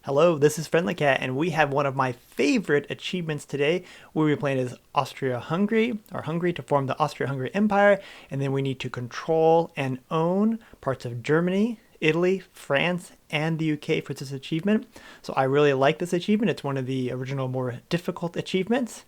Hello, this is Friendly Cat, and we have one of my favorite achievements today. We'll be playing as Austria-Hungary, or Hungary to form the Austria-Hungary Empire, and then we need to control and own parts of Germany, Italy, France, and the UK for this achievement. So I really like this achievement. It's one of the original more difficult achievements.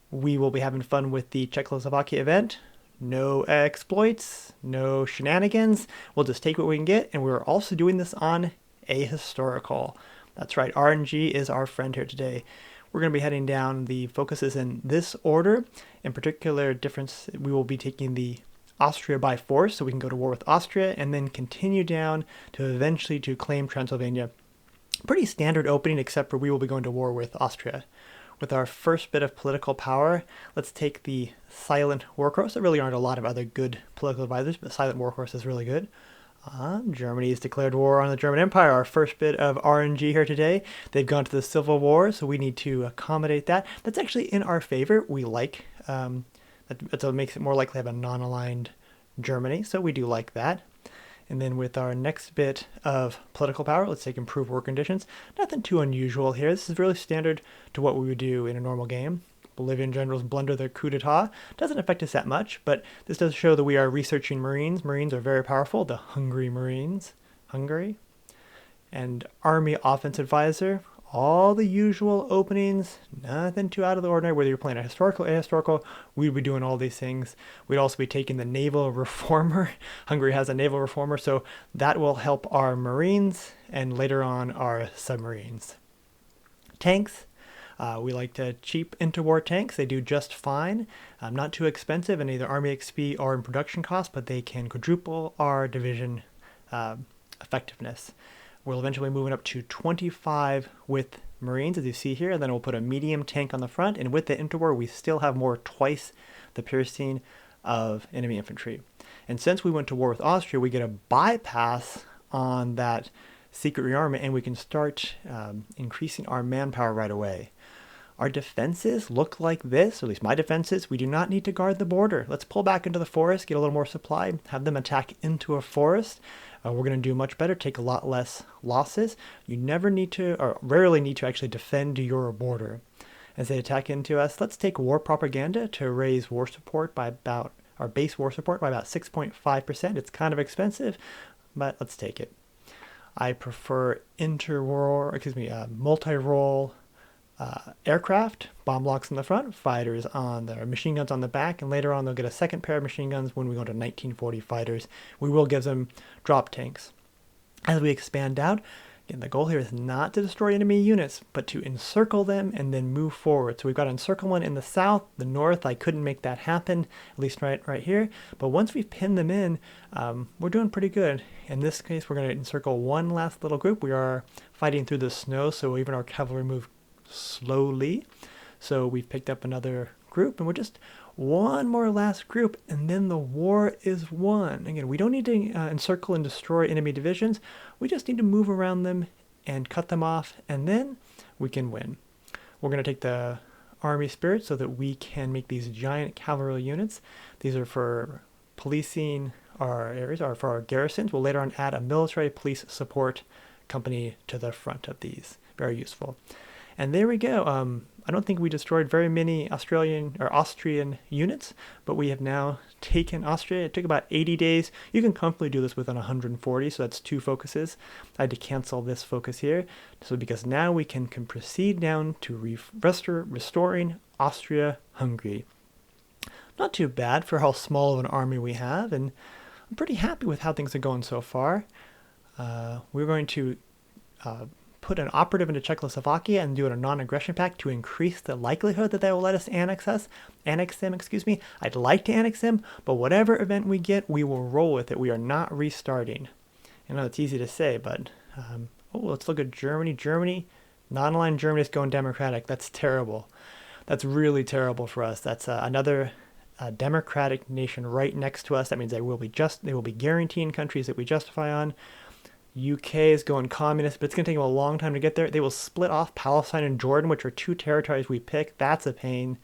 We will be having fun with the Czechoslovakia event. No exploits, no shenanigans. We'll just take what we can get, and we're also doing this on a historical. That's right, RNG is our friend here today. We're going to be heading down the focuses in this order. In particular, difference, we will be taking the Austria by force, so we can go to war with Austria, and then continue down to eventually to claim Transylvania. Pretty standard opening, except for we will be going to war with Austria. With our first bit of political power, let's take the Silent Warhorse. There really aren't a lot of other good political advisors, but Silent Warhorse is really good. Germany's declared war on the German Empire. Our first bit of RNG here today. They've gone to the Civil War, so we need to accommodate that. That's actually in our favor. We like that makes it more likely to have a non-aligned Germany, so we do like that. And then with our next bit of political power, let's take improved work conditions. Nothing too unusual here. This is really standard to what we would do in a normal game. Bolivian generals blunder their coup d'etat. Doesn't affect us that much, but this does show that we are researching Marines. Marines are very powerful. The Hungary Marines. Hungary. And Army Offense Advisor. All the usual openings. Nothing too out of the ordinary. Whether you're playing a historical or ahistorical, we'd be doing all these things. We'd also be taking the Naval Reformer. Hungary has a Naval Reformer, so that will help our Marines and later on our submarines. Tanks. We like to cheap interwar tanks. They do just fine. Not too expensive in either Army XP or in production cost, but they can quadruple our division effectiveness. We'll eventually be moving up to 25 with Marines, as you see here. Then we'll put a medium tank on the front, and with the interwar, we still have twice the piercing of enemy infantry. And since we went to war with Austria, we get a bypass on that secret rearmament, and we can start increasing our manpower right away. Our defenses look like this, or at least my defenses. We do not need to guard the border. Let's pull back into the forest, get a little more supply, have them attack into a forest. We're going to do much better, take a lot less losses. You never need to, or rarely need to actually defend your border. As they attack into us, let's take war propaganda to raise war support by about, our base war support by about 6.5%. It's kind of expensive, but let's take it. I prefer multi-role aircraft, bomb blocks in the front, fighters on the machine guns on the back, and later on they'll get a second pair of machine guns when we go to 1940 fighters. We will give them drop tanks. As we expand out, again, the goal here is not to destroy enemy units, but to encircle them and then move forward. So we've got encirclement in the south, the north. I couldn't make that happen, at least right here. But once we've pinned them in, we're doing pretty good. In this case, we're going to encircle one last little group. We are fighting through the snow, so even our cavalry move slowly. So we've picked up another group, and we're just one more last group, and then the war is won. Again, we don't need to encircle and destroy enemy divisions. We just need to move around them and cut them off, and then we can win. We're going to take the army spirit so that we can make these giant cavalry units. These are for policing our areas, or for our garrisons. We'll later on add a military police support company to the front of these. Very useful. And there we go. I don't think we destroyed very many Austrian units, but we have now taken Austria. It took about 80 days. You can comfortably do this within 140, so that's 2 focuses. I had to cancel this focus here, so because now we can proceed down to restoring Austria-Hungary. Not too bad for how small of an army we have, and I'm pretty happy with how things are going so far. We're going to put an operative into Czechoslovakia and do a non-aggression pact to increase the likelihood that they will let us annex them. I'd like to annex them, but whatever event we get, we will roll with it. We are not restarting. I know it's easy to say, but let's look at Germany. Non-aligned Germany is going democratic. That's terrible. That's really terrible for us. That's another democratic nation right next to us. That means they will be guaranteeing countries that we justify on. UK is going communist, but it's going to take them a long time to get there. They will split off Palestine and Jordan, which are 2 territories we pick. That's a pain.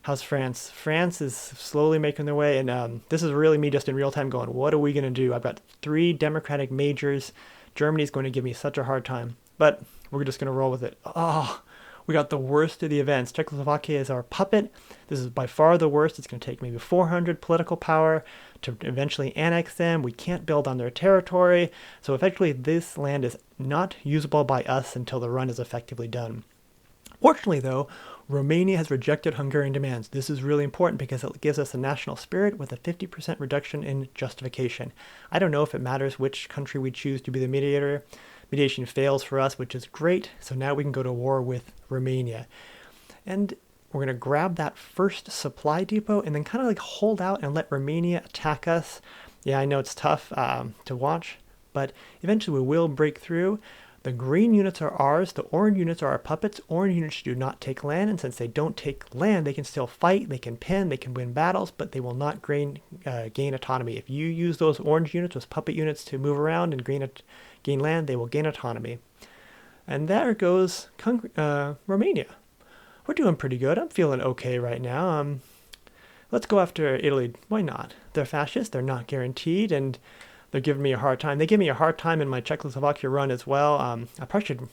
How's France? France is slowly making their way, and this is really me just in real time going, what are we going to do? I've got 3 democratic majors. Germany's going to give me such a hard time. But We're just going to roll with it. Oh, we got the worst of the events. Czechoslovakia is our puppet. This is by far the worst. It's going to take maybe 400 political power to eventually annex them. We can't build on their territory. So effectively, this land is not usable by us until the run is effectively done. Fortunately, though, Romania has rejected Hungarian demands. This is really important because it gives us a national spirit with a 50% reduction in justification. I don't know if it matters which country we choose to be the mediator. Mediation fails for us, which is great. So now we can go to war with Romania. And we're going to grab that first supply depot and then kind of like hold out and let Romania attack us. Yeah, I know it's tough to watch, but eventually we will break through. The green units are ours. The orange units are our puppets. Orange units do not take land, and since they don't take land, they can still fight, they can pin, they can win battles, but they will not gain autonomy. If you use those orange units, those puppet units, to move around and gain land, they will gain autonomy. And there goes Romania. We're doing pretty good. I'm feeling okay right now. Let's go after Italy. Why not? They're fascist. They're not guaranteed, and they're giving me a hard time. They give me a hard time in my Czechoslovakia run as well. I probably should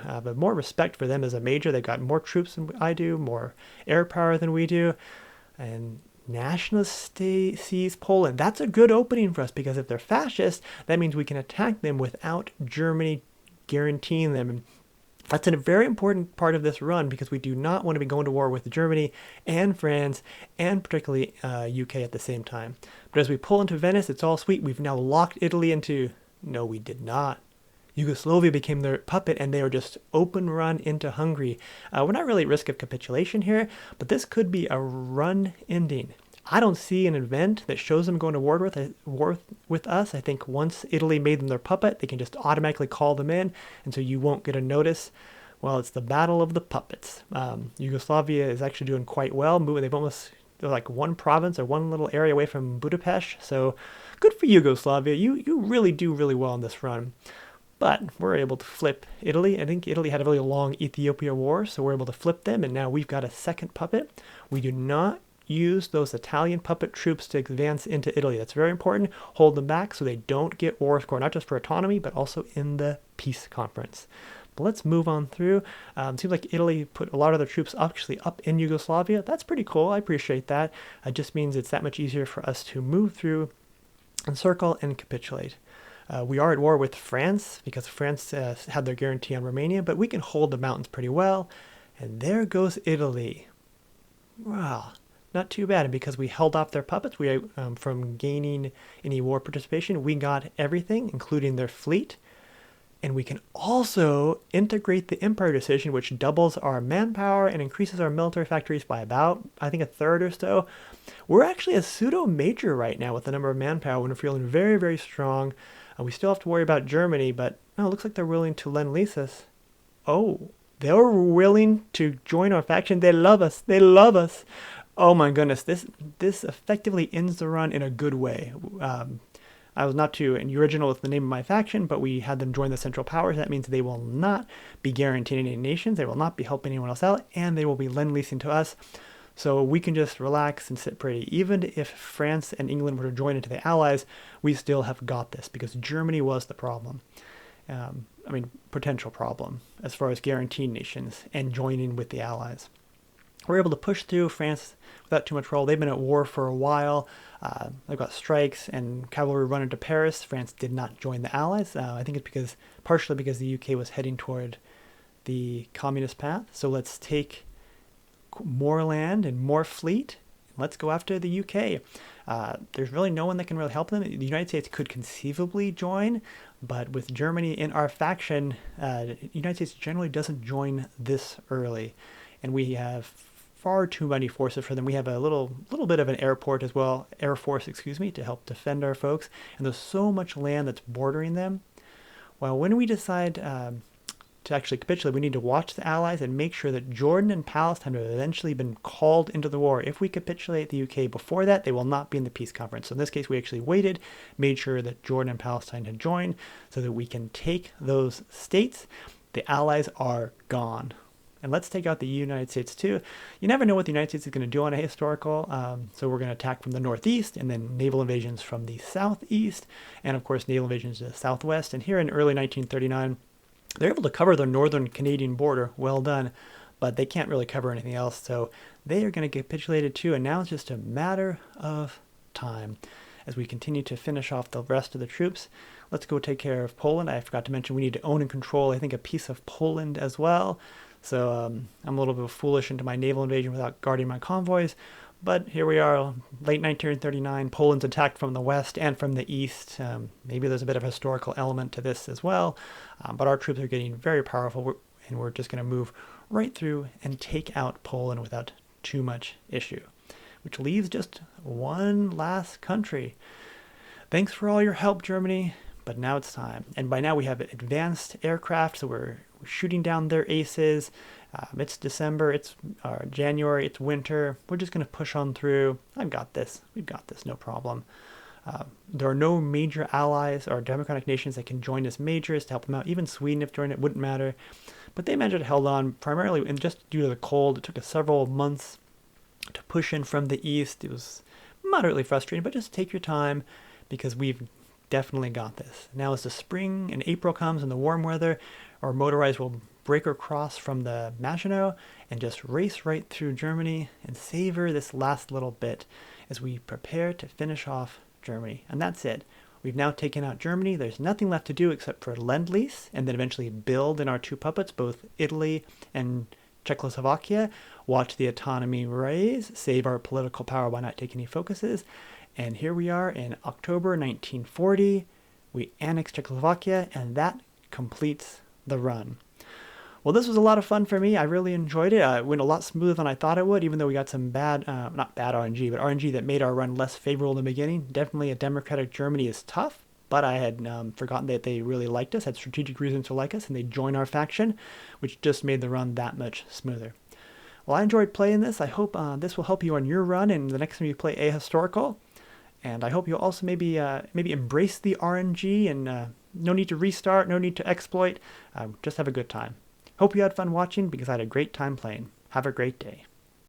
have more respect for them as a major. They've got more troops than I do, more air power than we do. And nationalist sees Poland. That's a good opening for us because if they're fascist, that means we can attack them without Germany guaranteeing them. And that's a very important part of this run because we do not want to be going to war with Germany and France and particularly UK at the same time. But as we pull into Venice, it's all sweet. We've now locked Italy into... No, we did not. Yugoslavia became their puppet and they were just open run into Hungary. We're not really at risk of capitulation here, but this could be a run ending. I don't see an event that shows them going to war with us. I think once Italy made them their puppet, they can just automatically call them in, and so you won't get a notice. Well, it's the battle of the puppets. Yugoslavia is actually doing quite well. They're like one province or one little area away from Budapest, so good for Yugoslavia. You really do really well in this run. But we're able to flip Italy. I think Italy had a really long Ethiopia war, so we're able to flip them, and now we've got a second puppet. We do not use those Italian puppet troops to advance into Italy. That's very important. Hold them back so they don't get war score, not just for autonomy, but also in the peace conference. But let's move on through. Seems like Italy put a lot of their troops actually up in Yugoslavia. That's pretty cool. I appreciate that. It just means it's that much easier for us to move through, encircle, and capitulate. We are at war with France because France had their guarantee on Romania, but we can hold the mountains pretty well. And there goes Italy. Wow. Not too bad, and because we held off their puppets from gaining any war participation, we got everything, including their fleet. And we can also integrate the Empire decision, which doubles our manpower and increases our military factories by about, I think, a third or so. We're actually a pseudo-major right now with the number of manpower, and we're feeling very, very strong. We still have to worry about Germany, but it looks like they're willing to lend-lease us. Oh, they're willing to join our faction. They love us. They love us. Oh my goodness, this effectively ends the run in a good way. I was not too original with the name of my faction, but we had them join the Central Powers. That means they will not be guaranteeing any nations, they will not be helping anyone else out, and they will be lend-leasing to us. So we can just relax and sit pretty. Even if France and England were to join into the Allies, we still have got this because Germany was the problem. Potential problem as far as guaranteeing nations and joining with the Allies. We're able to push through France without too much role. They've been at war for a while. They've got strikes and cavalry run into Paris. France did not join the Allies. I think it's partially because the UK was heading toward the communist path. So let's take more land and more fleet. Let's go after the UK. There's really no one that can really help them. The United States could conceivably join, but with Germany in our faction, the United States generally doesn't join this early. And we have far too many forces for them. We have a little bit of an Air Force, to help defend our folks. And there's so much land that's bordering them. Well, when we decide to actually capitulate, we need to watch the Allies and make sure that Jordan and Palestine have eventually been called into the war. If we capitulate the UK before that, they will not be in the peace conference. So in this case, we actually waited, made sure that Jordan and Palestine had joined so that we can take those states. The Allies are gone. And let's take out the United States too. You never know what the United States is going to do on a historical. So we're going to attack from the northeast and then naval invasions from the southeast. And of course, naval invasions to the southwest. And here in early 1939, They're able to cover the northern Canadian border, well done, but they can't really cover anything else, so they are going to get capitulated too, and now it's just a matter of time as we continue to finish off the rest of the troops. Let's go take care of Poland. I forgot to mention we need to own and control, I think, a piece of Poland as well. So I'm a little bit foolish into my naval invasion without guarding my convoys. But here we are, late 1939. Poland's attacked from the west and from the east. Maybe there's a bit of a historical element to this as well. But our troops are getting very powerful, and we're just going to move right through and take out Poland without too much issue, which leaves just one last country. Thanks for all your help, Germany, but now it's time. And by now we have advanced aircraft, so we're shooting down their aces. It's December, it's January, it's winter. We're just going to push on through. I've got this. We've got this, no problem. There are no major allies or democratic nations that can join as majors to help them out. Even Sweden, if joined it, wouldn't matter. But they managed to hold on primarily, and just due to the cold, it took us several months to push in from the east. It was moderately frustrating, but just take your time because we've definitely got this. Now as the spring and April comes and the warm weather, our motorized will break across from the Maginot and just race right through Germany and savor this last little bit as we prepare to finish off Germany. And that's it. We've now taken out Germany. There's nothing left to do except for Lend-Lease and then eventually build in our two puppets, both Italy and Czechoslovakia, watch the autonomy rise, save our political power by not taking any focuses. And here we are in October 1940. We annex Czechoslovakia, and that completes the run. Well, this was a lot of fun for me. I really enjoyed it. It went a lot smoother than I thought it would, even though we got some not bad RNG, but RNG that made our run less favorable in the beginning. Definitely a democratic Germany is tough, but I had forgotten that they really liked us, had strategic reasons to like us, and they joined our faction, which just made the run that much smoother. Well, I enjoyed playing this. I hope this will help you on your run and the next time you play Ahistorical. And I hope you'll also maybe embrace the RNG and no need to restart, no need to exploit. Just have a good time. Hope you had fun watching because I had a great time playing. Have a great day.